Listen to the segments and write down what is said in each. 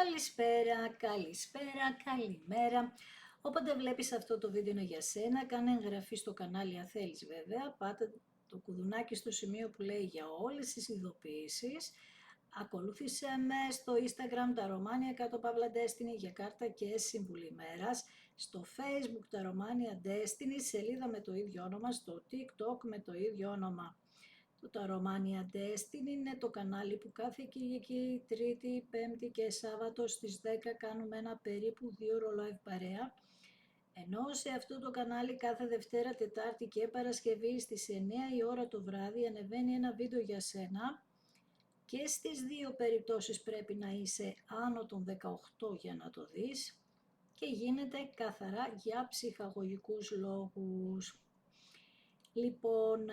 Καλησπέρα, καλησπέρα, καλημέρα. Όποτε βλέπεις αυτό το βίντεο είναι για σένα, κάνε εγγραφή στο κανάλι αν θέλεις βέβαια, πάτε το κουδουνάκι στο σημείο που λέει για όλες τις ειδοποιήσεις. Ακολούθησε με στο Instagram τα Romania κάτω παύλα Destiny για κάρτα και συμβουλή ημέρας, στο Facebook τα Romania Destiny, σελίδα με το ίδιο όνομα, στο TikTok με το ίδιο όνομα. Το Romania Destiny είναι το κανάλι που κάθε Κυριακή, Τρίτη, Πέμπτη και Σάββατο στις 10 κάνουμε ένα περίπου 2ωρο live παρέα. Ενώ σε αυτό το κανάλι κάθε Δευτέρα, Τετάρτη και Παρασκευή στις 9 η ώρα το βράδυ ανεβαίνει ένα βίντεο για σένα. Και στις δύο περιπτώσεις πρέπει να είσαι άνω των 18 για να το δεις και γίνεται καθαρά για ψυχαγωγικούς λόγους. Λοιπόν,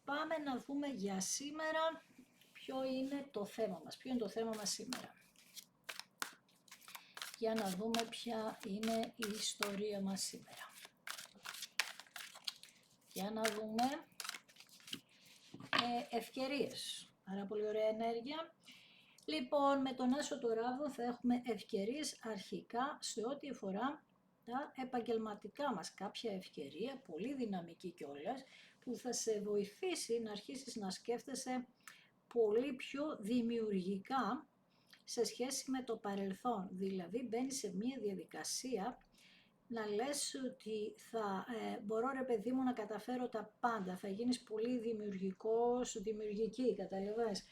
πάμε να δούμε για σήμερα ποιο είναι το θέμα μας. Ποιο είναι το θέμα μας σήμερα. Για να δούμε ποια είναι η ιστορία μας σήμερα. Για να δούμε ευκαιρίες. Άρα πολύ ωραία ενέργεια. Λοιπόν, με τον Άσο του Ράβδο θα έχουμε ευκαιρίες αρχικά σε ό,τι αφορά τα επαγγελματικά μας. Κάποια ευκαιρία, πολύ δυναμική κιόλας, που θα σε βοηθήσει να αρχίσεις να σκέφτεσαι πολύ πιο δημιουργικά σε σχέση με το παρελθόν. Δηλαδή μπαίνεις σε μια διαδικασία να λες ότι θα μπορώ ρε παιδί μου να καταφέρω τα πάντα, θα γίνεις πολύ δημιουργικός, δημιουργική, καταλαβαίνεις.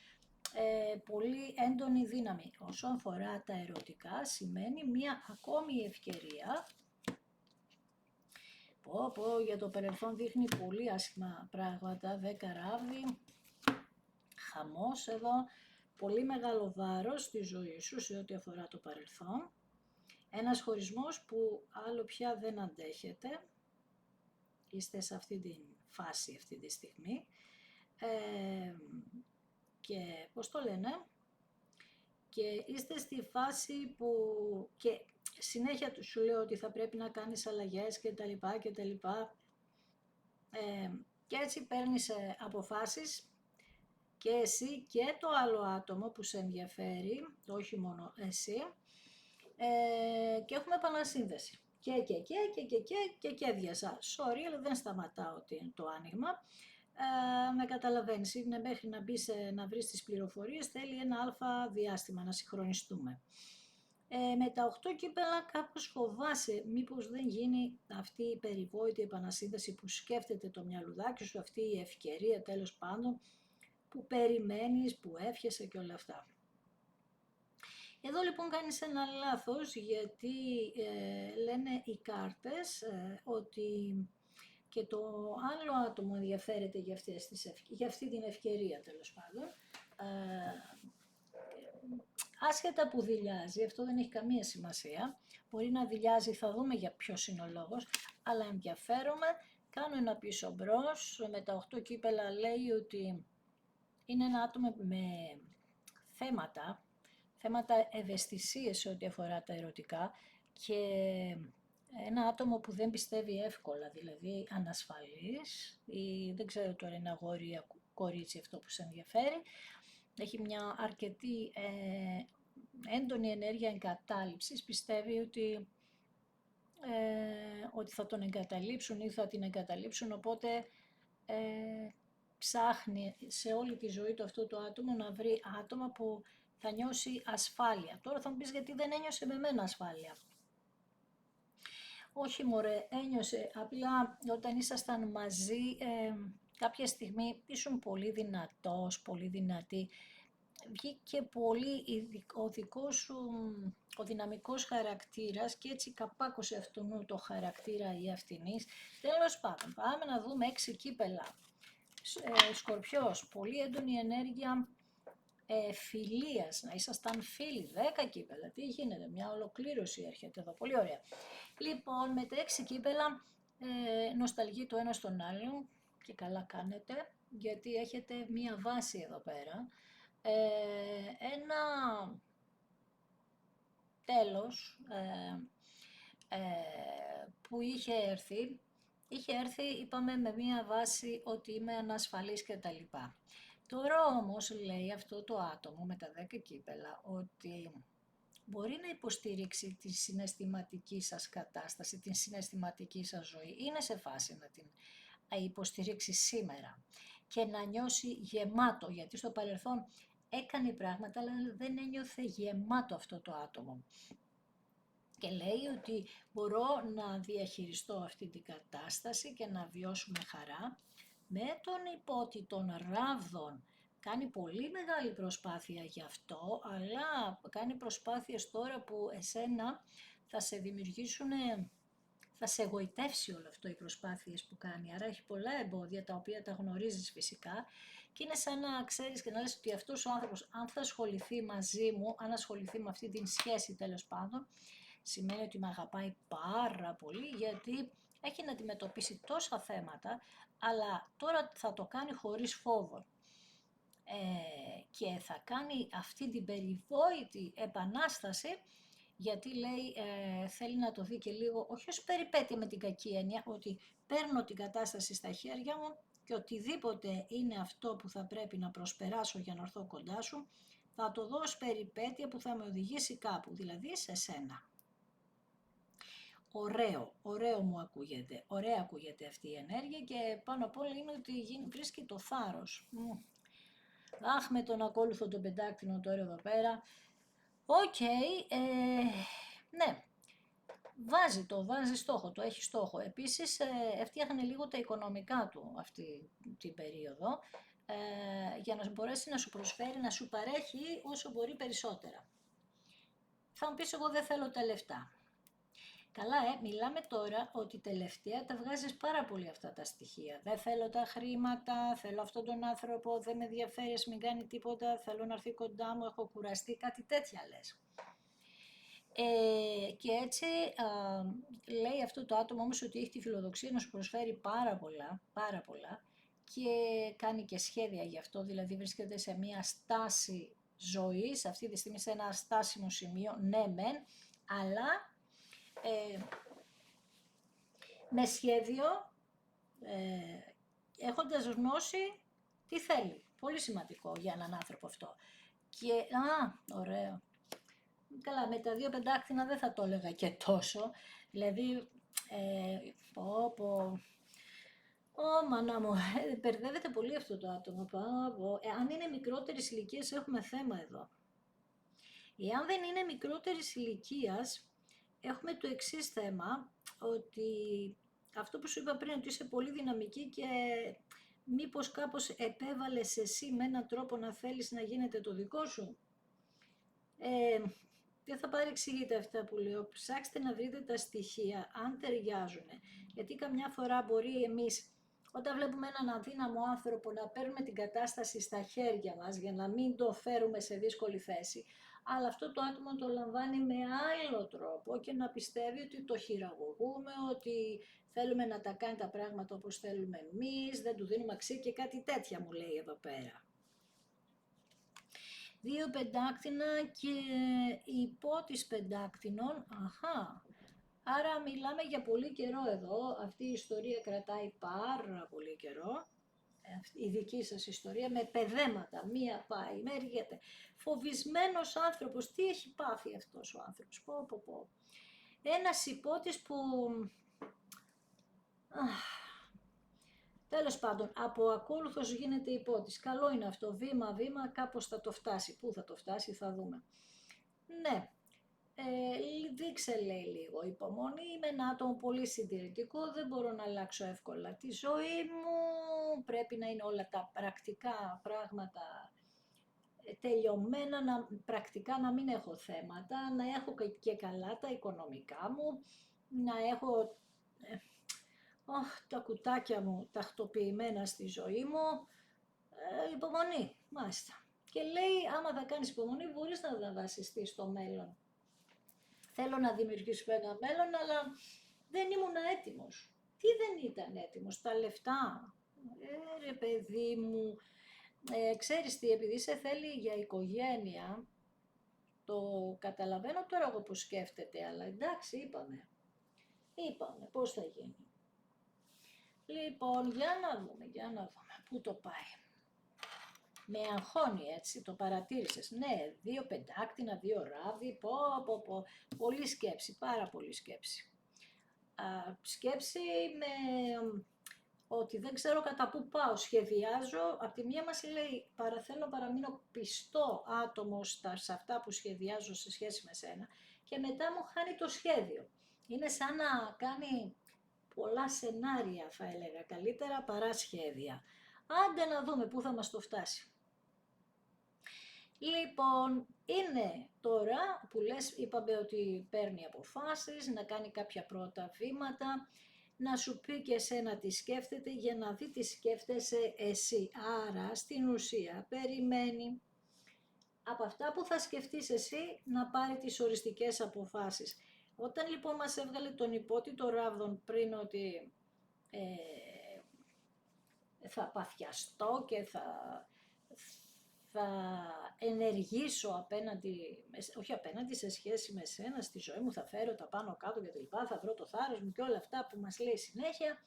Πολύ έντονη δύναμη. Όσον αφορά τα ερωτικά σημαίνει μια ακόμη ευκαιρία. Για το παρελθόν δείχνει πολύ άσχημα πράγματα, 10 ράβδι, χαμός εδώ, πολύ μεγάλο βάρος στη ζωή σου σε ό,τι αφορά το παρελθόν. Ένας χωρισμός που άλλο πια δεν αντέχετε, είστε σε αυτή τη φάση αυτή τη στιγμή. Και πώς το λένε, και είστε στη φάση που και συνέχεια σου λέω ότι θα πρέπει να κάνεις αλλαγές και τα λοιπά και τα λοιπά, και έτσι παίρνεις αποφάσεις και εσύ και το άλλο άτομο που σε ενδιαφέρει, όχι μόνο εσύ, και έχουμε επανασύνδεση και διασά. Sorry, αλλά δεν σταματάω το άνοιγμα. Με καταλαβαίνεις, είναι μέχρι να μπεις να βρεις τις πληροφορίες, θέλει ένα αλφα διάστημα να συγχρονιστούμε. Με τα 8 κύπελα κάπως φοβάσαι μήπως δεν γίνει αυτή η περιβόητη επανασύνδεση που σκέφτεται το μυαλουδάκι σου, αυτή η ευκαιρία τέλος πάντων που περιμένεις, που εύχεσαι και όλα αυτά. Εδώ λοιπόν κάνεις ένα λάθος γιατί λένε οι κάρτες ότι και το άλλο άτομο ενδιαφέρεται για αυτή την ευκαιρία τέλος πάντων. Άσχετα που δειλιάζει, αυτό δεν έχει καμία σημασία. Μπορεί να δειλιάζει, θα δούμε για ποιος είναι ο λόγος, αλλά ενδιαφέρομαι, κάνω ένα πίσω μπρος, με τα 8 κύπελα λέει ότι είναι ένα άτομο με θέματα ευαισθησίες σε ό,τι αφορά τα ερωτικά και ένα άτομο που δεν πιστεύει εύκολα, δηλαδή ανασφαλής ή δεν ξέρω τώρα είναι αγόρι ή κορίτσι αυτό που σε ενδιαφέρει, έχει μια αρκετή έντονη ενέργεια εγκατάλειψης, πιστεύει ότι θα τον εγκαταλείψουν ή θα την εγκαταλείψουν, οπότε ψάχνει σε όλη τη ζωή του αυτό το άτομο να βρει άτομα που θα νιώσει ασφάλεια. Τώρα θα μου πεις γιατί δεν ένιωσε με μένα ασφάλεια. Όχι μωρέ, ένιωσε, απλά όταν ήσασταν μαζί κάποια στιγμή ήσουν πολύ δυνατός, πολύ δυνατή. Βγήκε πολύ ο δικός σου, ο δυναμικός χαρακτήρας και έτσι καπάκωσε αυτόν το χαρακτήρα ή αυτινής. Τέλος πάντων, πάμε να δούμε 6 κύπελα. Σκορπιός, πολύ έντονη ενέργεια φιλίας, να ήσασταν φίλοι, 10 κύπελα, τι γίνεται, μια ολοκλήρωση έρχεται εδώ, πολύ ωραία. Λοιπόν, με τα 6 κύπελα νοσταλγεί το ένα στον άλλον και καλά κάνετε, γιατί έχετε μία βάση εδώ πέρα, ένα τέλος που είχε έρθει, είπαμε, με μία βάση ότι είμαι ανασφαλής και τα λοιπά. Τώρα όμως λέει αυτό το άτομο με τα 10 κύπελα ότι μπορεί να υποστηρίξει τη συναισθηματική σας κατάσταση, την συναισθηματική σας ζωή. Είναι σε φάση να την υποστηρίξει σήμερα και να νιώσει γεμάτο, γιατί στο παρελθόν έκανε πράγματα, αλλά δεν ένιωθε γεμάτο αυτό το άτομο. Και λέει ότι μπορώ να διαχειριστώ αυτή την κατάσταση και να βιώσουμε χαρά με τον υπότι των ράβδων. Κάνει πολύ μεγάλη προσπάθεια γι' αυτό, αλλά κάνει προσπάθειες τώρα που εσένα θα σε δημιουργήσουν, θα σε εγωιτεύσει όλο αυτό οι προσπάθειες που κάνει. Άρα έχει πολλά εμπόδια τα οποία τα γνωρίζεις φυσικά και είναι σαν να ξέρεις και να λες ότι αυτός ο άνθρωπος αν θα ασχοληθεί μαζί μου, αν ασχοληθεί με αυτή την σχέση τέλος πάντων, σημαίνει ότι με αγαπάει πάρα πολύ γιατί έχει να αντιμετωπίσει τόσα θέματα, αλλά τώρα θα το κάνει χωρίς φόβο. Και θα κάνει αυτή την περιβόητη επανάσταση, γιατί λέει θέλει να το δει και λίγο, όχι ως περιπέτεια με την κακή έννοια, ότι παίρνω την κατάσταση στα χέρια μου και οτιδήποτε είναι αυτό που θα πρέπει να προσπεράσω για να έρθω κοντά σου, θα το δω ως περιπέτεια που θα με οδηγήσει κάπου, δηλαδή σε σένα. Ωραίο μου ακούγεται, ωραία ακούγεται αυτή η ενέργεια και πάνω απ' όλα είναι ότι βρίσκει το θάρρος. Αχ, με τον ακόλουθο τον πεντάκτηνο τώρα εδώ πέρα. Οκ, ναι, βάζει στόχο, το έχει στόχο. Επίσης έφτιαχνε λίγο τα οικονομικά του αυτή την περίοδο, για να μπορέσει να σου προσφέρει, να σου παρέχει όσο μπορεί περισσότερα. Θα μου πεις, εγώ δεν θέλω τα λεφτά. Καλά, μιλάμε τώρα ότι τελευταία τα βγάζεις πάρα πολύ αυτά τα στοιχεία. Δεν θέλω τα χρήματα, θέλω αυτόν τον άνθρωπο, δεν με ενδιαφέρει, μην κάνει τίποτα, θέλω να έρθει κοντά μου, έχω κουραστεί, κάτι τέτοια λες. Και έτσι λέει αυτό το άτομο όμως ότι έχει τη φιλοδοξία να σου προσφέρει πάρα πολλά και κάνει και σχέδια γι' αυτό, δηλαδή βρίσκεται σε μια στάση ζωής, αυτή τη στιγμή σε ένα στάσιμο σημείο, ναι μεν, αλλά με σχέδιο, έχοντας γνώση τι θέλει. Πολύ σημαντικό για έναν άνθρωπο αυτό. Και, ωραίο. Καλά, με τα 2 πεντάκτηνα δεν θα το έλεγα και τόσο. Δηλαδή, μάνα μου, μπερδεύεται πολύ αυτό το άτομο. Αν είναι μικρότερης ηλικίας έχουμε θέμα εδώ. Εάν δεν είναι μικρότερης ηλικίας, έχουμε το εξής θέμα, ότι αυτό που σου είπα πριν, ότι είσαι πολύ δυναμική και μήπως κάπως επέβαλες εσύ με έναν τρόπο να θέλεις να γίνεται το δικό σου. Δεν θα παρεξηγείτε αυτά που λέω, ψάξτε να βρείτε τα στοιχεία, αν ταιριάζουν. Γιατί καμιά φορά μπορεί εμείς, όταν βλέπουμε έναν αδύναμο άνθρωπο, να παίρνουμε την κατάσταση στα χέρια μας για να μην το φέρουμε σε δύσκολη θέση, αλλά αυτό το άτομο το λαμβάνει με άλλο τρόπο και να πιστεύει ότι το χειραγωγούμε, ότι θέλουμε να τα κάνει τα πράγματα όπως θέλουμε εμείς, δεν του δίνουμε αξία και κάτι τέτοια μου λέει εδώ πέρα. 2 πεντάκτηνα και υπότις πεντάκτηνων, άρα μιλάμε για πολύ καιρό εδώ, αυτή η ιστορία κρατάει πάρα πολύ καιρό, η δική σας ιστορία με παιδέματα, μία πάει, έρχεται, φοβισμένος άνθρωπος, τι έχει πάθει αυτός ο άνθρωπος, ένας υπότης που, τέλος πάντων, από ακόλουθος γίνεται υπότης, καλό είναι αυτό, βήμα-βήμα, κάπως θα το φτάσει, πού θα το φτάσει θα δούμε. Ναι. Δείξε λέει λίγο υπομονή, είμαι ένα άτομο πολύ συντηρητικό, δεν μπορώ να αλλάξω εύκολα τη ζωή μου, πρέπει να είναι όλα τα πρακτικά πράγματα τελειωμένα, πρακτικά να μην έχω θέματα, να έχω και καλά τα οικονομικά μου, να έχω τα κουτάκια μου τακτοποιημένα στη ζωή μου, υπομονή, μάλιστα. Και λέει, άμα θα κάνεις υπομονή μπορείς να βασιστείς στο μέλλον. Θέλω να δημιουργήσω ένα μέλλον, αλλά δεν ήμουν έτοιμος. Τι δεν ήταν έτοιμος, τα λεφτά. Ρε παιδί μου, ξέρεις τι, επειδή σε θέλει για οικογένεια, το καταλαβαίνω τώρα εγώ που σκέφτεται, αλλά εντάξει είπαμε, πώς θα γίνει. Λοιπόν, για να δούμε, πού το πάει. Με αγχώνει, έτσι, το παρατήρησες. Ναι, 2 πεντάκτηνα, 2 ράβδι, πω, πολύ σκέψη, πάρα πολύ σκέψη. Σκέψη με ότι δεν ξέρω κατά πού πάω, σχεδιάζω, από τη μία μας λέει θέλω να παραμείνω πιστό άτομο σε αυτά που σχεδιάζω σε σχέση με σένα και μετά μου χάνει το σχέδιο. Είναι σαν να κάνει πολλά σενάρια, θα έλεγα, καλύτερα παρά σχέδια. Άντε να δούμε πού θα μας το φτάσει. Λοιπόν, είναι τώρα που λες, είπαμε ότι παίρνει αποφάσεις, να κάνει κάποια πρώτα βήματα, να σου πει και εσένα τι σκέφτεται για να δει τι σκέφτεσαι εσύ. Άρα, στην ουσία, περιμένει από αυτά που θα σκεφτείς εσύ να πάρει τις οριστικές αποφάσεις. Όταν λοιπόν μας έβγαλε τον υπότιτο ράβδον πριν ότι θα παθιαστώ και θα ενεργήσω απέναντι, όχι απέναντι, σε σχέση με σένα, στη ζωή μου θα φέρω τα πάνω κάτω και τα λοιπά, θα βρω το θάρρος μου και όλα αυτά που μας λέει συνέχεια,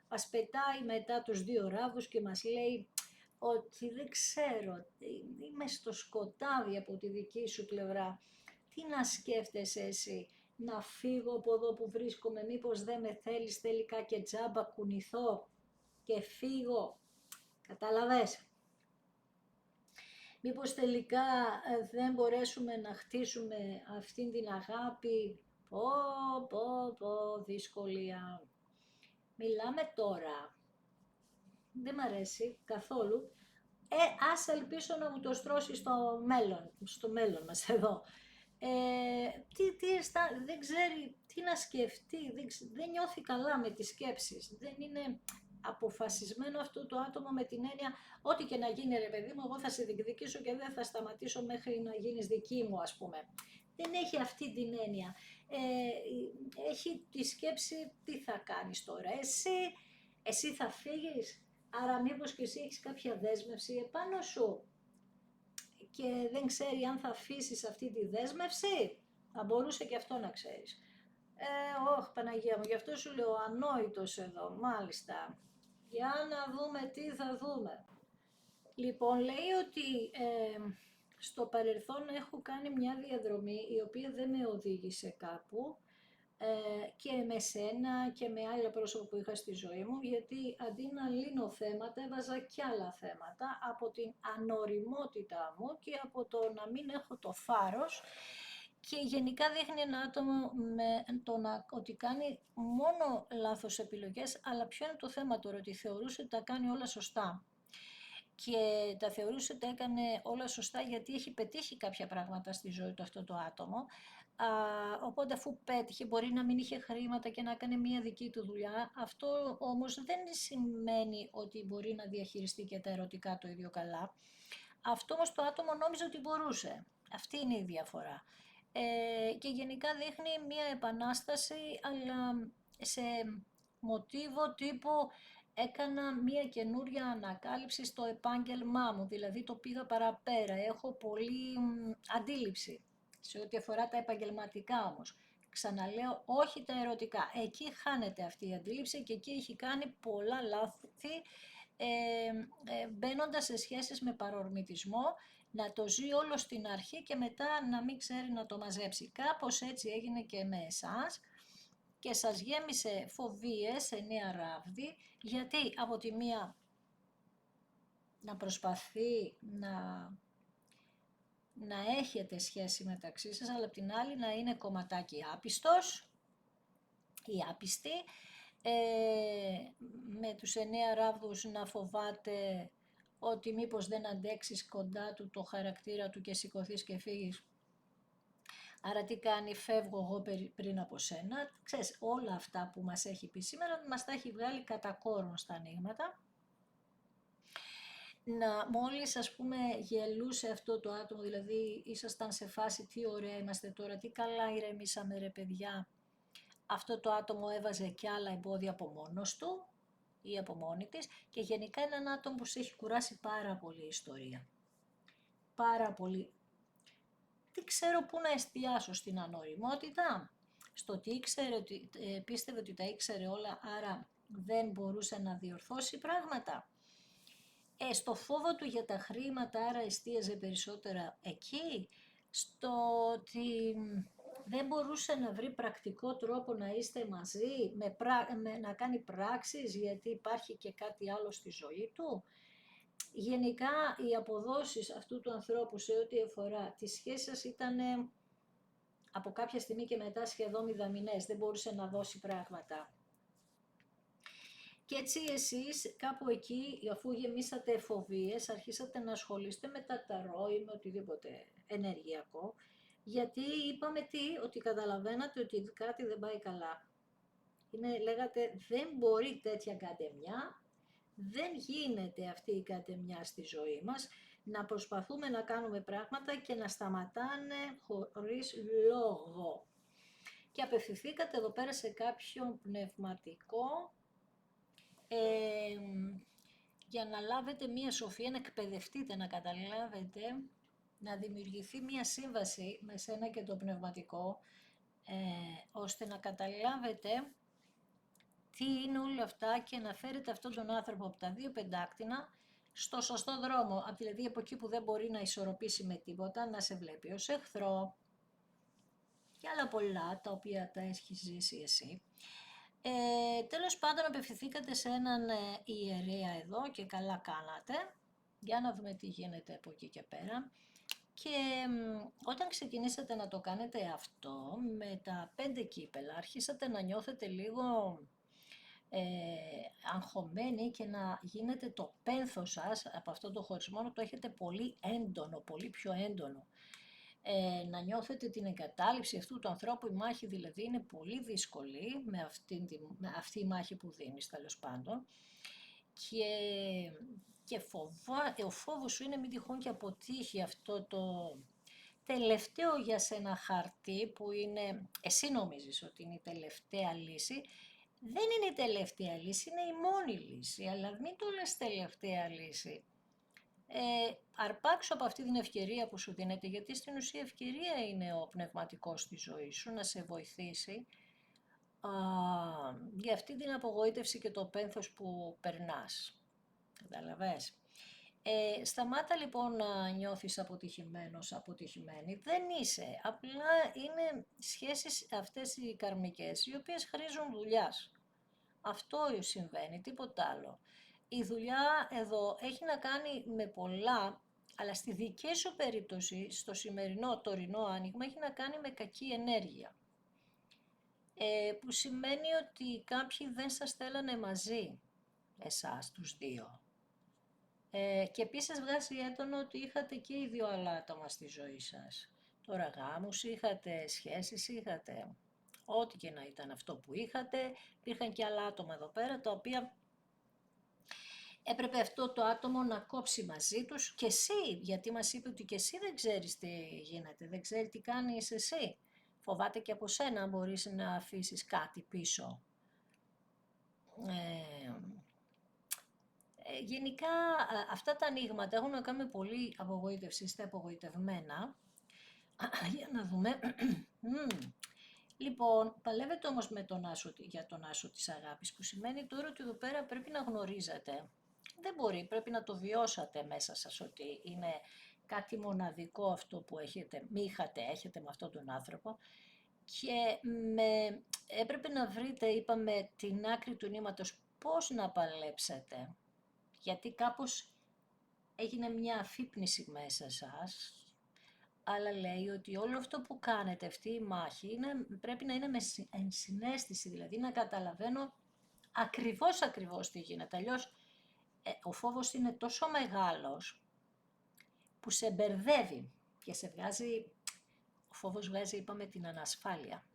μας πετάει μετά τους 2 ράβδους και μας λέει ότι δεν ξέρω, είμαι στο σκοτάδι από τη δική σου πλευρά, τι να σκέφτεσαι εσύ, να φύγω από εδώ που βρίσκομαι, μήπως δεν με θέλεις τελικά και τζάμπα κουνηθώ και φύγω, κατάλαβες. Μήπως τελικά δεν μπορέσουμε να χτίσουμε αυτήν την αγάπη, δυσκολία. Μιλάμε τώρα, δεν μ' αρέσει καθόλου, ας ελπίσω να μου το στρώσει στο μέλλον μας εδώ. Δεν ξέρει τι να σκεφτεί, δεν νιώθει καλά με τις σκέψεις, δεν είναι αποφασισμένο αυτό το άτομο με την έννοια ό,τι και να γίνει ρε παιδί μου, εγώ θα σε διεκδικήσω και δεν θα σταματήσω μέχρι να γίνεις δική μου, ας πούμε. Δεν έχει αυτή την έννοια. Έχει τη σκέψη τι θα κάνεις τώρα, εσύ θα φύγεις, άρα μήπως και εσύ έχεις κάποια δέσμευση επάνω σου και δεν ξέρει αν θα αφήσεις αυτή τη δέσμευση, θα μπορούσε και αυτό να ξέρεις. Παναγία μου, γι' αυτό σου λέω ανόητος εδώ, μάλιστα. Για να δούμε τι θα δούμε. Λοιπόν, λέει ότι στο παρελθόν έχω κάνει μια διαδρομή η οποία δεν με οδήγησε κάπου και με σένα και με άλλα πρόσωπα που είχα στη ζωή μου, γιατί αντί να λύνω θέματα έβαζα κι άλλα θέματα από την ανοριμότητά μου και από το να μην έχω το θάρρος. Και γενικά δείχνει ένα άτομο ότι κάνει μόνο λάθος επιλογές, αλλά ποιο είναι το θέμα τώρα, ότι θεωρούσε ότι τα κάνει όλα σωστά. Και τα θεωρούσε ότι έκανε όλα σωστά γιατί έχει πετύχει κάποια πράγματα στη ζωή του αυτό το άτομο. Οπότε αφού πέτυχε, μπορεί να μην είχε χρήματα και να έκανε μία δική του δουλειά. Αυτό όμως δεν σημαίνει ότι μπορεί να διαχειριστεί και τα ερωτικά το ίδιο καλά. Αυτό όμως το άτομο νόμιζε ότι μπορούσε. Αυτή είναι η διαφορά. Και γενικά δείχνει μία επανάσταση, αλλά σε μοτίβο τύπου έκανα μία καινούρια ανακάλυψη στο επάγγελμά μου, δηλαδή το πήγα παραπέρα, έχω πολλή αντίληψη σε ό,τι αφορά τα επαγγελματικά όμως. Ξαναλέω, όχι τα ερωτικά. Εκεί χάνεται αυτή η αντίληψη και εκεί έχει κάνει πολλά λάθη, μπαίνοντας σε σχέσεις με παρορμητισμό, να το ζει όλο στην αρχή και μετά να μην ξέρει να το μαζέψει. Κάπως έτσι έγινε και με εσάς και σας γέμισε φοβίες, 9 ράβδι, γιατί από τη μία να προσπαθεί να έχετε σχέση μεταξύ σας, αλλά από την άλλη να είναι κομματάκι άπιστος ή άπιστη, με τους 9 ράβδους να φοβάται ότι μήπως δεν αντέξεις κοντά του το χαρακτήρα του και σηκωθείς και φύγεις. Άρα τι κάνει, φεύγω εγώ πριν από σένα. Ξέρεις, όλα αυτά που μας έχει πει σήμερα μας τα έχει βγάλει κατά κόρον στα ανοίγματα. Μόλις ας πούμε γελούσε αυτό το άτομο, δηλαδή ήσασταν σε φάση τι ωραία είμαστε τώρα, τι καλά ηρεμήσαμε ρε παιδιά. Αυτό το άτομο έβαζε και άλλα εμπόδια από μόνος του ή από μόνη της και γενικά είναι ένα άτομο που σε έχει κουράσει πάρα πολύ η ιστορία. Πάρα πολύ. Δεν ξέρω πού να εστιάσω, στην ανοριμότητα, στο ότι πίστευε ότι τα ήξερε όλα, άρα δεν μπορούσε να διορθώσει πράγματα. Στο φόβο του για τα χρήματα, άρα εστίαζε περισσότερα εκεί, στο ότι δεν μπορούσε να βρει πρακτικό τρόπο να είστε μαζί, να κάνει πράξεις, γιατί υπάρχει και κάτι άλλο στη ζωή του. Γενικά οι αποδόσεις αυτού του ανθρώπου σε ό,τι αφορά τη σχέση σας ήταν από κάποια στιγμή και μετά σχεδόν μηδαμινές, δεν μπορούσε να δώσει πράγματα. Και έτσι εσείς κάπου εκεί, αφού γεμίσατε φοβίες, αρχίσατε να ασχολείστε με τα ταρό ή με οτιδήποτε ενεργειακό, γιατί είπαμε ότι καταλαβαίνατε ότι κάτι δεν πάει καλά. Λέγατε, δεν μπορεί τέτοια κατεμιά, δεν γίνεται αυτή η κατεμιά στη ζωή μας, να προσπαθούμε να κάνουμε πράγματα και να σταματάνε χωρίς λόγο. Και απευθυνθήκατε εδώ πέρα σε κάποιον πνευματικό, για να λάβετε μία σοφία, να εκπαιδευτείτε, να καταλάβετε, να δημιουργηθεί μία σύμβαση με σένα και το πνευματικό, ώστε να καταλάβετε τι είναι όλα αυτά και να φέρετε αυτόν τον άνθρωπο από τα δύο πεντάκτηνα στο σωστό δρόμο, δηλαδή από εκεί που δεν μπορεί να ισορροπήσει με τίποτα, να σε βλέπει ως εχθρό και άλλα πολλά τα οποία τα έχεις ζήσει εσύ. Τέλος πάντων απευθυνθήκατε σε έναν ιερέα εδώ και καλά κάνατε, για να δούμε τι γίνεται από εκεί και πέρα. Και όταν ξεκινήσατε να το κάνετε αυτό, με τα 5 κύπελα, αρχίσατε να νιώθετε λίγο αγχωμένοι και να γίνεται το πένθος σας από αυτό το χωρισμό, να το έχετε πολύ έντονο, πολύ πιο έντονο. Να νιώθετε την εγκατάλειψη αυτού του ανθρώπου, η μάχη δηλαδή είναι πολύ δύσκολη με αυτή η μάχη που δίνεις τέλος πάντων, και ο φόβος σου είναι μην τυχόν και αποτύχει αυτό το τελευταίο για σένα χαρτί που είναι, εσύ νομίζεις ότι είναι η τελευταία λύση, δεν είναι η τελευταία λύση, είναι η μόνη λύση, αλλά μην το λες τελευταία λύση. Αρπάξω από αυτή την ευκαιρία που σου δίνεται, γιατί στην ουσία ευκαιρία είναι ο πνευματικός στη ζωή σου, να σε βοηθήσει για αυτή την απογοήτευση και το πένθος που περνάς. Καταλαβες. Σταμάτα λοιπόν να νιώθεις αποτυχημένος, αποτυχημένη. Δεν είσαι. Απλά είναι σχέσεις αυτές οι καρμικές, οι οποίες χρήζουν δουλειάς. Αυτό συμβαίνει, τίποτα άλλο. Η δουλειά εδώ έχει να κάνει με πολλά, αλλά στη δική σου περίπτωση, στο σημερινό, τωρινό άνοιγμα, έχει να κάνει με κακή ενέργεια. Που σημαίνει ότι κάποιοι δεν σας θέλανε μαζί, εσάς τους δύο. Και επίσης βγάζει έντονο ότι είχατε και οι δύο άλλα άτομα στη ζωή σας. Τώρα γάμους είχατε, σχέσεις είχατε, ό,τι και να ήταν αυτό που είχατε, υπήρχαν και άλλα άτομα εδώ πέρα, τα οποία έπρεπε αυτό το άτομο να κόψει μαζί τους και εσύ, γιατί μας είπε ότι και εσύ δεν ξέρεις τι γίνεται, δεν ξέρει τι κάνεις εσύ. Φοβάται και από σένα μπορείς να αφήσεις κάτι πίσω. Γενικά αυτά τα ανοίγματα έχουν να κάνουν με πολύ απογοήτευση, είστε απογοητευμένα. Για να δούμε. Λοιπόν, παλεύετε όμως με τον άσο, για τον άσο της αγάπης, που σημαίνει τώρα ότι εδώ πέρα πρέπει να γνωρίζετε. Δεν μπορεί, πρέπει να το βιώσατε μέσα σας, ότι είναι κάτι μοναδικό αυτό που έχετε με αυτόν τον άνθρωπο, και έπρεπε να βρείτε, είπαμε, την άκρη του νήματος, πώς να παλέψετε, γιατί κάπως έγινε μια αφύπνιση μέσα σας, αλλά λέει ότι όλο αυτό που κάνετε, αυτή η μάχη, πρέπει να είναι με ενσυναίσθηση, δηλαδή να καταλαβαίνω ακριβώς τι γίνεται. Αλλιώς ο φόβος είναι τόσο μεγάλος που σε μπερδεύει και σε βγάζει, ο φόβος βγάζει, είπαμε, την ανασφάλεια.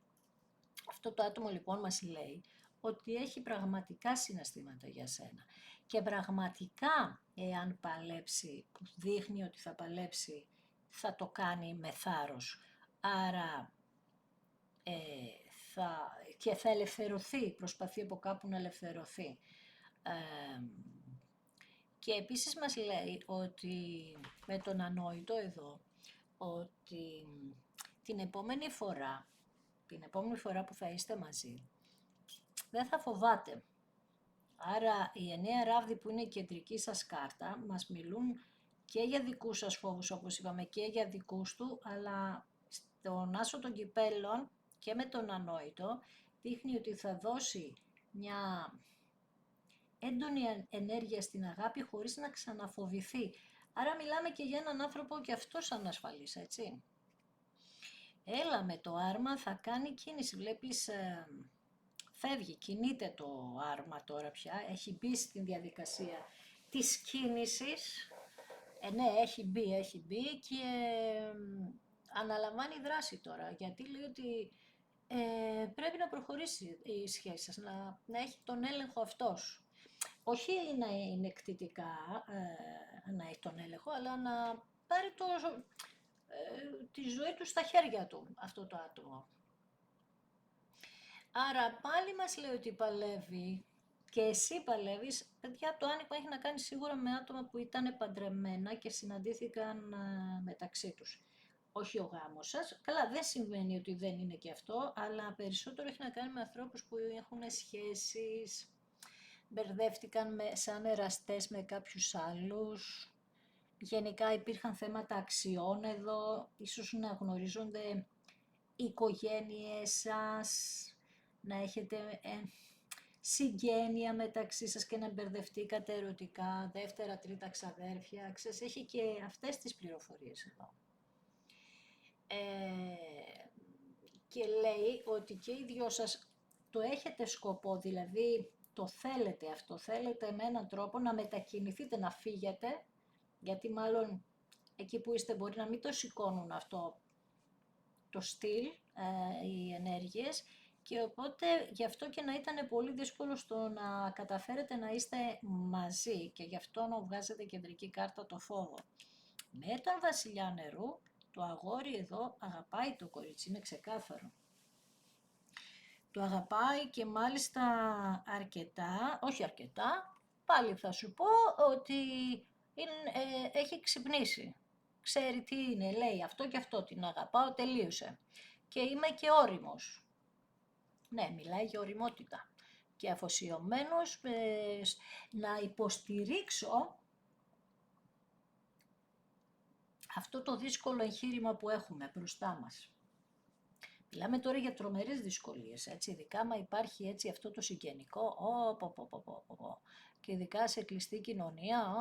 Αυτό το άτομο λοιπόν μας λέει ότι έχει πραγματικά συναισθήματα για σένα και πραγματικά, εάν παλέψει, που δείχνει ότι θα παλέψει, θα το κάνει με θάρρος. Άρα και θα ελευθερωθεί, προσπαθεί από κάπου να ελευθερωθεί. Και επίσης μας λέει ότι με τον ανόητο εδώ, ότι την επόμενη φορά που θα είστε μαζί, δεν θα φοβάται. Άρα οι 9 ράβδοι που είναι η κεντρική σας κάρτα μας μιλούν και για δικούς σας φόβους, όπως είπαμε, και για δικούς του, αλλά στον άσο των κυπέλων και με τον ανόητο δείχνει ότι θα δώσει μια έντονη ενέργεια στην αγάπη χωρίς να ξαναφοβηθεί. Άρα μιλάμε και για έναν άνθρωπο και αυτός ανασφαλής, έτσι. Έλα με το άρμα θα κάνει κίνηση, βλέπεις, φεύγει, κινείται το άρμα τώρα πια, έχει μπει στην διαδικασία της κίνησης. Ναι, έχει μπει και αναλαμβάνει δράση τώρα, γιατί λέει ότι πρέπει να προχωρήσει η σχέση σας, να έχει τον έλεγχο αυτός. Όχι να είναι εκτιτικά, να έχει τον έλεγχο, αλλά να πάρει τη ζωή του στα χέρια του αυτό το άτομο. Άρα πάλι μας λέει ότι παλεύει και εσύ παλεύεις. Παιδιά, το άνοιγμα έχει να κάνει σίγουρα με άτομα που ήταν παντρεμένα και συναντήθηκαν μεταξύ τους. Όχι ο γάμος σας. Καλά, δεν σημαίνει ότι δεν είναι και αυτό, αλλά περισσότερο έχει να κάνει με ανθρώπους που έχουν σχέσεις, μπερδεύτηκαν σαν εραστές με κάποιους άλλους. Γενικά υπήρχαν θέματα αξιών εδώ, ίσως να γνωρίζονται οι οικογένειές σας, να έχετε συγγένεια μεταξύ σας και να μπερδευτήκατε ερωτικά, δεύτερα, τρίτα ξαδέρφια, ξέρεις, έχει και αυτές τις πληροφορίες εδώ. Και λέει ότι και οι δυο σας το έχετε σκοπό, δηλαδή το θέλετε αυτό, θέλετε με έναν τρόπο να μετακινηθείτε, να φύγετε, γιατί μάλλον εκεί που είστε μπορεί να μην το σηκώνουν αυτό το στυλ, οι ενέργειες, και οπότε γι' αυτό και να ήταν πολύ δύσκολο στο να καταφέρετε να είστε μαζί και γι' αυτό να βγάζετε κεντρική κάρτα το φόβο. Με τον βασιλιά νερού, το αγόρι εδώ αγαπάει το κορίτσι, είναι ξεκάθαρο. Το αγαπάει και μάλιστα αρκετά, όχι αρκετά, πάλι θα σου πω ότι έχει ξυπνήσει. Ξέρει τι είναι, λέει αυτό και αυτό, την αγαπάω, τελείωσε. Και είμαι και όριμος. Ναι, μιλάει για οριμότητα. Και αφοσιωμένος να υποστηρίξω αυτό το δύσκολο εγχείρημα που έχουμε μπροστά μας. Μιλάμε τώρα για τρομερές δυσκολίες, έτσι, ειδικά άμα υπάρχει έτσι αυτό το συγγενικό, και ειδικά σε κλειστή κοινωνία,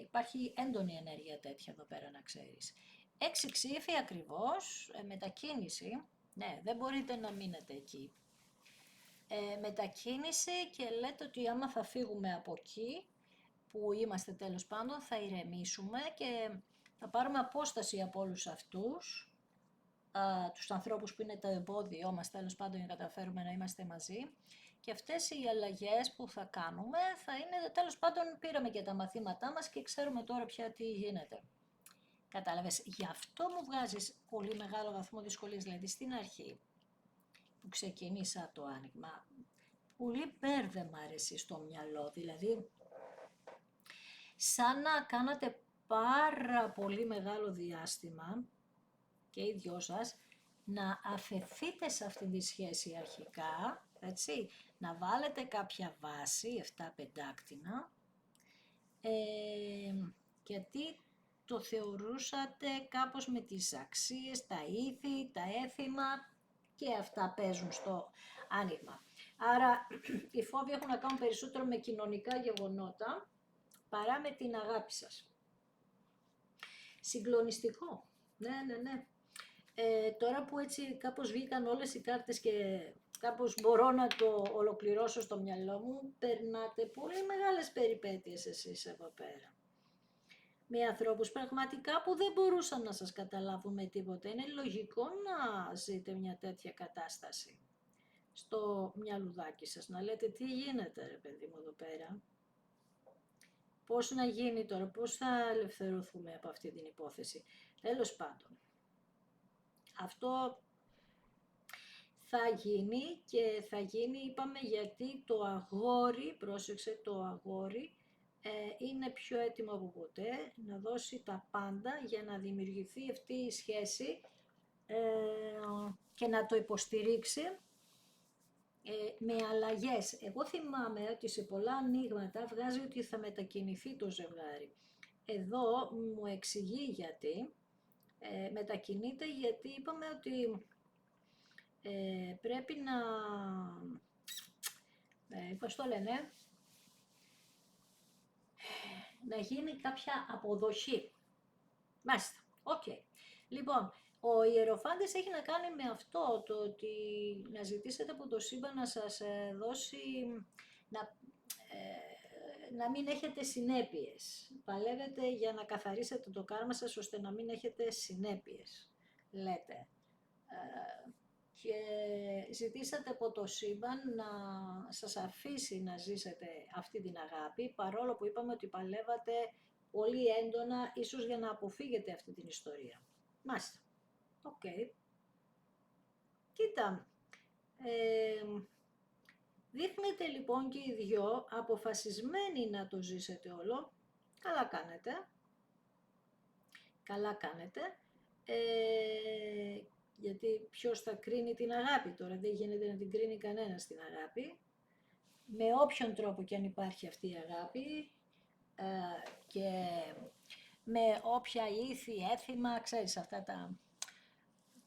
υπάρχει έντονη ενέργεια τέτοια εδώ πέρα, να ξέρεις. 6 ψήφοι ακριβώς, μετακίνηση, ναι, δεν μπορείτε να μείνετε εκεί. Μετακίνηση και λέτε ότι άμα θα φύγουμε από εκεί, που είμαστε τέλος πάντων, θα ηρεμήσουμε και θα πάρουμε απόσταση από όλους αυτούς, τους ανθρώπους που είναι το εμπόδιό μας, τέλος πάντων, για να καταφέρουμε να είμαστε μαζί. Και αυτές οι αλλαγές που θα κάνουμε θα είναι, τέλος πάντων, πήραμε και τα μαθήματά μας και ξέρουμε τώρα πια τι γίνεται. Κατάλαβες, γι' αυτό μου βγάζεις πολύ μεγάλο βαθμό δυσκολίας, δηλαδή στην αρχή που ξεκίνησα το άνοιγμα, πολύ μπέρδεμα αρέσει στο μυαλό, δηλαδή σαν να κάνατε πάρα πολύ μεγάλο διάστημα και οι δυο σας να αφεθείτε σε αυτή τη σχέση αρχικά, έτσι, να βάλετε κάποια βάση, 7 πεντάκτηνα, γιατί το θεωρούσατε κάπως με τις αξίες, τα ήθη, τα έθιμα και αυτά παίζουν στο άνοιγμα. Άρα οι φόβοι έχουν να κάνουν περισσότερο με κοινωνικά γεγονότα παρά με την αγάπη σας. Συγκλονιστικό, ναι. Τώρα που έτσι κάπως βγήκαν όλες οι κάρτες και κάπως μπορώ να το ολοκληρώσω στο μυαλό μου, περνάτε πολύ μεγάλες περιπέτειες εσείς εδώ πέρα. Με ανθρώπους πραγματικά που δεν μπορούσαν να σας καταλάβουν με τίποτα. Είναι λογικό να ζείτε μια τέτοια κατάσταση στο μυαλουδάκι σας, να λέτε τι γίνεται ρε παιδί μου εδώ πέρα. Πώς να γίνει τώρα, πώς θα ελευθερωθούμε από αυτή την υπόθεση. Τέλος πάντων. Αυτό θα γίνει και θα γίνει, είπαμε, γιατί το αγόρι, πρόσεξε, το αγόρι είναι πιο έτοιμο από ποτέ να δώσει τα πάντα για να δημιουργηθεί αυτή η σχέση και να το υποστηρίξει με αλλαγές. Εγώ θυμάμαι ότι σε πολλά ανοίγματα βγάζει ότι θα μετακινηθεί το ζευγάρι. Εδώ μου εξηγεί γιατί. Μετακινείται γιατί είπαμε ότι πρέπει πώς το λένε, να γίνει κάποια αποδοχή. Μάλιστα, οκ. Λοιπόν, ο ιεροφάντης έχει να κάνει με αυτό, το ότι να ζητήσετε από το σύμπαν να σας δώσει, να μην έχετε συνέπειες. Παλεύετε για να καθαρίσετε το κάρμα σας, ώστε να μην έχετε συνέπειες, λέτε. Και ζητήσατε από το σύμπαν να σας αφήσει να ζήσετε αυτή την αγάπη, παρόλο που είπαμε ότι παλεύατε πολύ έντονα, ίσως για να αποφύγετε αυτή την ιστορία. Μάλιστα. Οκ. Κοίτα, δείχνετε λοιπόν και οι δυο αποφασισμένοι να το ζήσετε όλο. Καλά κάνετε. Καλά κάνετε. Γιατί ποιος θα κρίνει την αγάπη τώρα, δεν γίνεται να την κρίνει κανένας την αγάπη. Με όποιον τρόπο και αν υπάρχει αυτή η αγάπη και με όποια ήθη, έθιμα, ξέρεις αυτά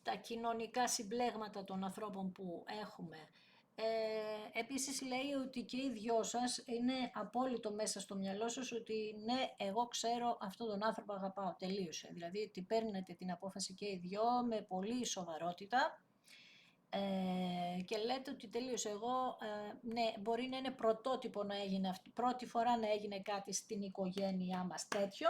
τα κοινωνικά συμπλέγματα των ανθρώπων που έχουμε. Επίσης λέει ότι και οι δυο σας είναι απόλυτο μέσα στο μυαλό σας ότι ναι, εγώ ξέρω αυτόν τον άνθρωπο αγαπάω, τελείωσε. Δηλαδή ότι παίρνετε την απόφαση και οι δυο με πολύ σοβαρότητα και λέτε ότι τελείωσε. Εγώ, ναι, μπορεί να είναι πρωτότυπο να έγινε αυτό, πρώτη φορά να έγινε κάτι στην οικογένειά μας τέτοιο.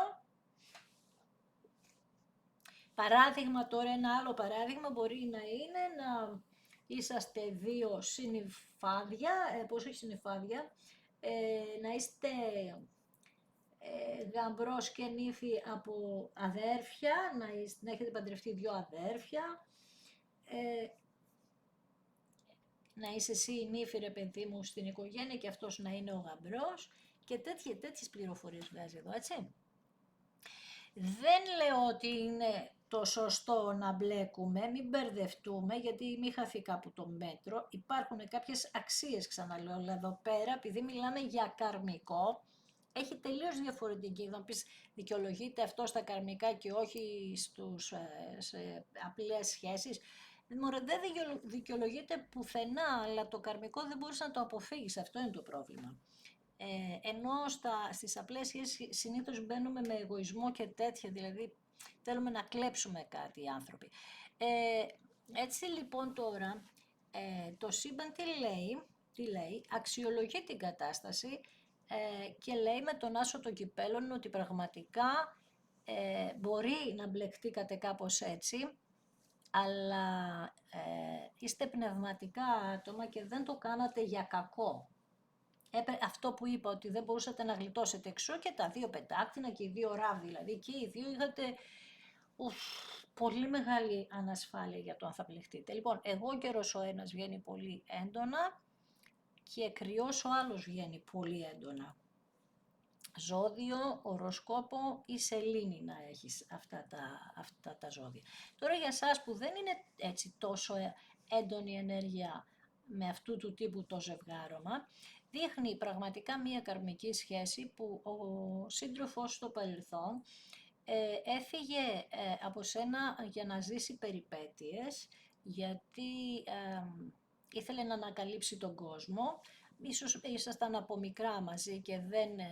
Παράδειγμα τώρα, ένα άλλο παράδειγμα μπορεί να είναι να είσαστε δύο συνυφάδια, πώς όχι συνυφάδια, να είστε γαμπρός και νύφη από αδέρφια, να έχετε παντρευτεί δύο αδέρφια, να είσαι εσύ η νύφη ρε παιδί μου στην οικογένεια και αυτός να είναι ο γαμπρός και τέτοιες πληροφορίες βγάζει εδώ, έτσι. Δεν λέω ότι είναι το σωστό να μπλέκουμε, μην μπερδευτούμε, γιατί μην χαθεί κάπου το μέτρο. Υπάρχουν κάποιες αξίες, ξαναλέω, αλλά εδώ πέρα, επειδή μιλάμε για καρμικό, έχει τελείως διαφορετική. Θα πεις, δικαιολογείται αυτό στα καρμικά και όχι σε απλές σχέσεις. Δεν δικαιολογείται πουθενά, αλλά το καρμικό δεν μπορείς να το αποφύγεις, αυτό είναι το πρόβλημα. Ενώ στις απλές σχέσεις συνήθως μπαίνουμε με εγωισμό και τέτοια, δηλαδή θέλουμε να κλέψουμε κάτι οι άνθρωποι. Έτσι λοιπόν τώρα το σύμπαν τι λέει, αξιολογεί την κατάσταση και λέει με τον άσο των κυπέλων ότι πραγματικά μπορεί να μπλεχτήκατε κάπως έτσι, αλλά είστε πνευματικά άτομα και δεν το κάνατε για κακό. Αυτό που είπα, ότι δεν μπορούσατε να γλιτώσετε εξώ και τα δύο πεντάκτηνα και οι δύο ράβδοι, δηλαδή και οι δύο είχατε πολύ μεγάλη ανασφάλεια για το αν θα πλεχτείτε. Λοιπόν, εγώ καιρός ο ένας βγαίνει πολύ έντονα και κρυός ο άλλος βγαίνει πολύ έντονα. Ζώδιο, οροσκόπο ή σελήνη να έχεις αυτά τα ζώδια. Τώρα για εσάς που δεν είναι έτσι τόσο έντονη ενέργεια με αυτού του τύπου το ζευγάρωμα, δείχνει πραγματικά μία καρμική σχέση που ο σύντροφος στο παρελθόν έφυγε από σένα για να ζήσει περιπέτειες, γιατί ήθελε να ανακαλύψει τον κόσμο. Ίσως ήσασταν από μικρά μαζί και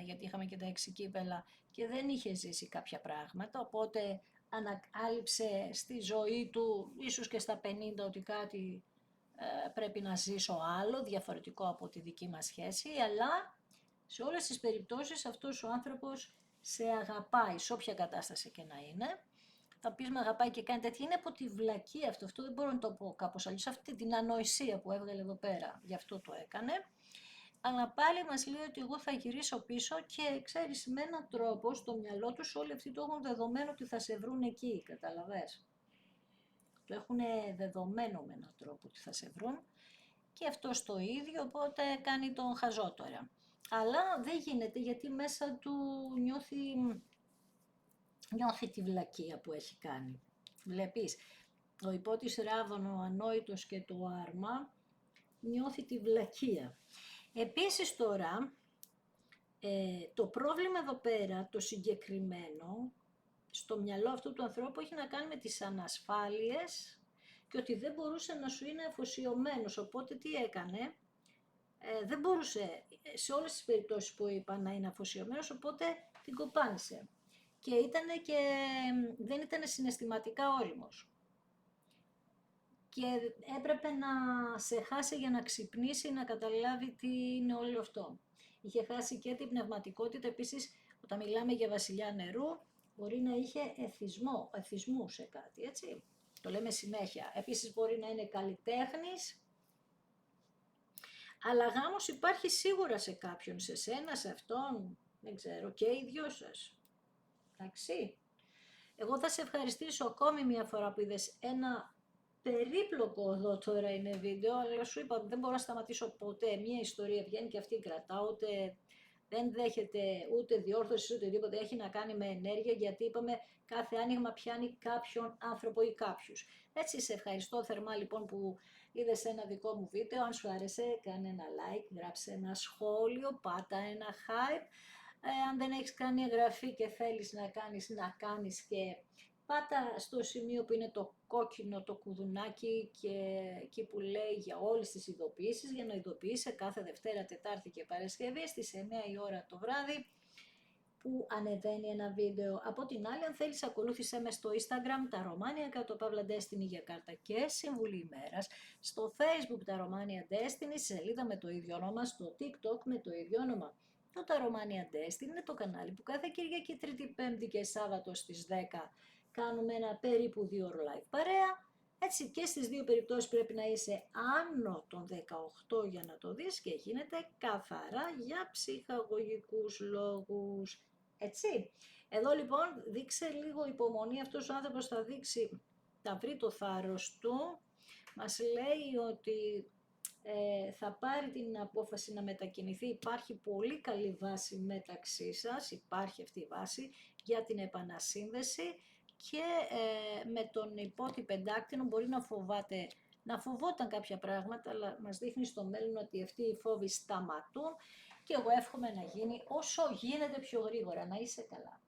γιατί είχαμε και τα 6 κύπελα και δεν είχε ζήσει κάποια πράγματα, οπότε ανακάλυψε στη ζωή του, ίσως και στα 50, ότι κάτι πρέπει να ζήσω άλλο, διαφορετικό από τη δική μας σχέση, αλλά σε όλες τις περιπτώσεις αυτός ο άνθρωπος σε αγαπάει, σε όποια κατάσταση και να είναι. Θα πεις με αγαπάει και κάνει τέτοια, είναι από τη βλακεία αυτό δεν μπορώ να το πω κάπως αλλιώς, αυτή την ανοησία που έβγαλε εδώ πέρα, γι' αυτό το έκανε. Αλλά πάλι μας λέει ότι εγώ θα γυρίσω πίσω και ξέρεις, με έναν τρόπο στο μυαλό τους όλοι αυτοί το έχουν δεδομένο ότι θα σε βρουν εκεί, καταλαβες. Το έχουν δεδομένο με έναν τρόπο ότι θα σε βρουν και αυτό το ίδιο, οπότε κάνει τον χαζό τώρα. Αλλά δεν γίνεται γιατί μέσα του νιώθει τη βλακεία που έχει κάνει. Βλέπεις, ο υπότης Ράβων, ο ανόητος και το άρμα νιώθει τη βλακεία. Επίσης τώρα, το πρόβλημα εδώ πέρα, το συγκεκριμένο, στο μυαλό αυτού του ανθρώπου έχει να κάνει με τις ανασφάλειες και ότι δεν μπορούσε να σου είναι αφοσιωμένος, οπότε τι έκανε, δεν μπορούσε σε όλες τις περιπτώσεις που είπα να είναι αφοσιωμένος, οπότε την κοπάνισε. Και δεν ήταν συναισθηματικά όριμος. Και έπρεπε να σε χάσει για να ξυπνήσει, να καταλάβει τι είναι όλο αυτό. Είχε χάσει και την πνευματικότητα, επίσης όταν μιλάμε για βασιλιά νερού, μπορεί να είχε εθισμού σε κάτι, έτσι. Το λέμε συνέχεια. Επίσης μπορεί να είναι καλλιτέχνης, αλλά γάμος υπάρχει σίγουρα σε κάποιον, σε σένα, σε αυτόν, δεν ξέρω, και οι δυο σας. Εντάξει. Εγώ θα σε ευχαριστήσω ακόμη μια φορά που είδες ένα περίπλοκο εδώ τώρα είναι βίντεο, αλλά σου είπα ότι δεν μπορώ να σταματήσω ποτέ. Μια ιστορία βγαίνει και αυτή κρατάω, ούτε δεν δέχεται ούτε διόρθωση ούτε τίποτα. Έχει να κάνει με ενέργεια, γιατί είπαμε κάθε άνοιγμα πιάνει κάποιον άνθρωπο ή κάποιους. Έτσι, σε ευχαριστώ θερμά λοιπόν που είδες ένα δικό μου βίντεο. Αν σου άρεσε, κάνε ένα like, γράψε ένα σχόλιο, πάτα ένα hype. Αν δεν έχεις κάνει εγγραφή και θέλεις να κάνεις και πάτα στο σημείο που είναι το κόκκινο το κουδουνάκι και εκεί που λέει για όλες τις ειδοποιήσεις, για να ειδοποιείσαι κάθε Δευτέρα, Τετάρτη και Παρασκευή στις 9 η ώρα το βράδυ που ανεβαίνει ένα βίντεο. Από την άλλη, αν θέλεις, ακολούθησέ με στο Instagram τα Romania _Pavla Destiny για κάρτα και συμβουλή ημέρας, στο Facebook τα Romania Destiny, σελίδα με το ίδιο όνομα, στο TikTok με το ίδιο όνομα. Το τα Romania Destiny είναι το κανάλι που κάθε Κυριακή, Τρίτη, Πέμπτη και Σάββατο στις 10 κάνουμε ένα περίπου 2 ώρο live παρέα. Έτσι και στις δύο περιπτώσεις πρέπει να είσαι άνω των 18 για να το δεις και γίνεται καθαρά για ψυχαγωγικούς λόγους. Έτσι. Εδώ λοιπόν δείξε λίγο υπομονή, αυτός ο άνθρωπος θα βρει το θάρρος του. Μας λέει ότι θα πάρει την απόφαση να μετακινηθεί. Υπάρχει πολύ καλή βάση μεταξύ σας, υπάρχει αυτή η βάση για την επανασύνδεση και με τον υπότι πεντάκτηνο μπορεί να φοβόταν κάποια πράγματα, αλλά μας δείχνει στο μέλλον ότι αυτοί οι φόβοι σταματούν και εγώ εύχομαι να γίνει όσο γίνεται πιο γρήγορα. Να είσαι καλά.